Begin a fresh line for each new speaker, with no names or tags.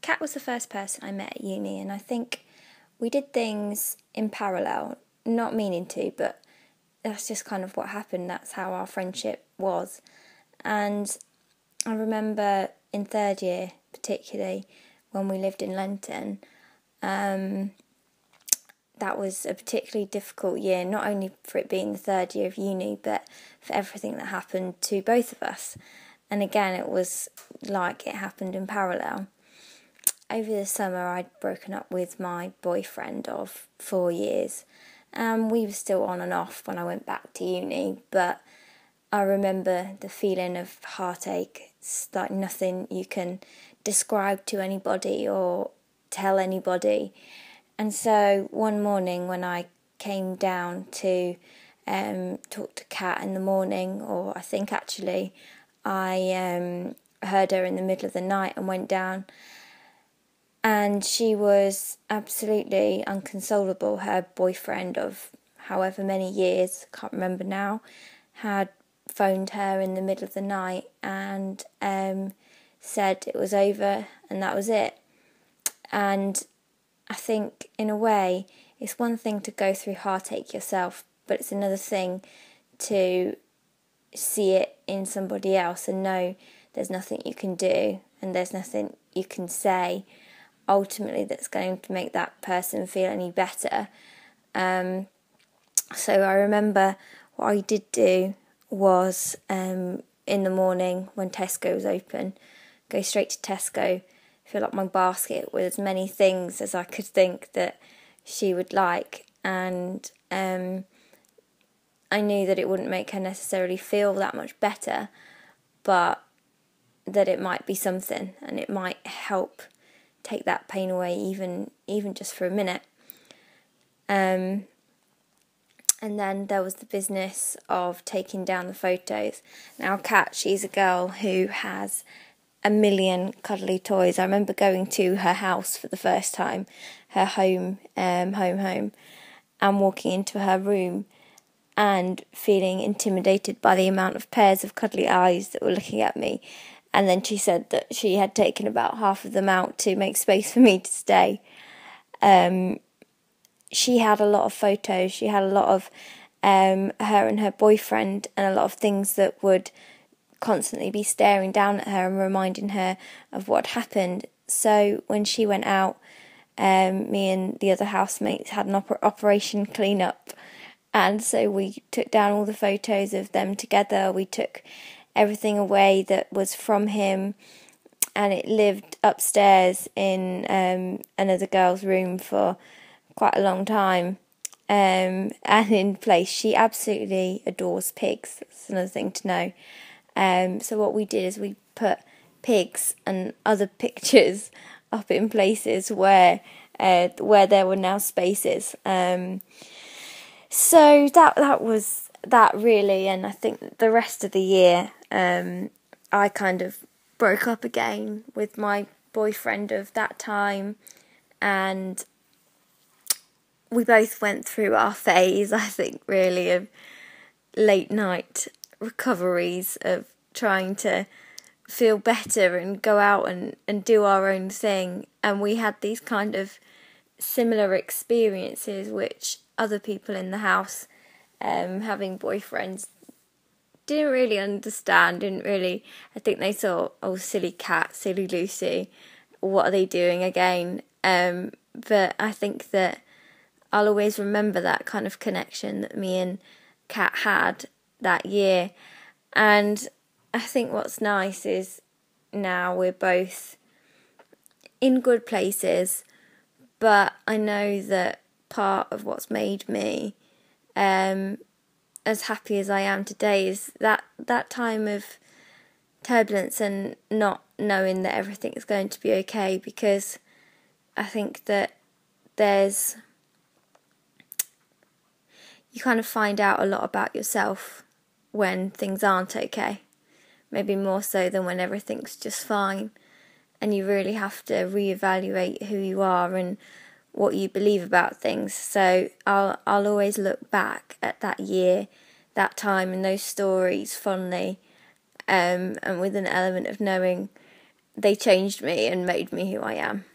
Kat was the first person I met at uni, and I think we did things in parallel, not meaning to, but that's just kind of what happened. That's how our friendship was. And I remember in third year, particularly, when we lived in Lenton, that was a particularly difficult year, not only for it being the third year of uni, but for everything that happened to both of us. And again, it was like it happened in parallel. Over the summer, I'd broken up with my boyfriend of 4 years. We were still on and off when I went back to uni, but I remember the feeling of heartache. It's like nothing you can describe to anybody or tell anybody. And so one morning when I came down to talk to Kat in the morning, or I think actually I heard her in the middle of the night and went down, and she was absolutely inconsolable. Her boyfriend of however many years, can't remember now, had phoned her in the middle of the night and said it was over and that was it. And I think in a way it's one thing to go through heartache yourself, but it's another thing to see it in somebody else and know there's nothing you can do and there's nothing you can say ultimately that's going to make that person feel any better. So I remember what I did do was in the morning when Tesco was open, go straight to Tesco, fill up my basket with as many things as I could think that she would like, and I knew that it wouldn't make her necessarily feel that much better, but that it might be something and it might help take that pain away even just for a minute. And then there was the business of taking down the photos. Now Kat, she's a girl who has a million cuddly toys. I remember going to her house for the first time, her home, and walking into her room and feeling intimidated by the amount of pairs of cuddly eyes that were looking at me. And then she said that she had taken about half of them out to make space for me to stay. She had a lot of photos. She had a lot of her and her boyfriend and a lot of things that would constantly be staring down at her and reminding her of what happened. So when she went out, me and the other housemates had an operation clean up. And so we took down all the photos of them together. We took everything away that was from him, and it lived upstairs in another girl's room for quite a long time. And in place, she absolutely adores pigs. That's another thing to know. So what we did is we put pigs and other pictures up in places where there were now spaces. So that was that really, and I think the rest of the year, I kind of broke up again with my boyfriend of that time, and we both went through our phase, I think, really, of late night recoveries, of trying to feel better and go out and do our own thing. And we had these kind of similar experiences, which other people in the house, having boyfriends, didn't really understand, I think they thought, oh, silly Kat, silly Lucy, what are they doing again? But I think that I'll always remember that kind of connection that me and Kat had that year. And I think what's nice is now we're both in good places, but I know that part of what's made me as happy as I am today is that time of turbulence and not knowing that everything is going to be okay, because I think that you kind of find out a lot about yourself when things aren't okay, maybe more so than when everything's just fine, and you really have to reevaluate who you are and what you believe about things. So I'll always look back at that year, that time, and those stories fondly, and with an element of knowing they changed me and made me who I am.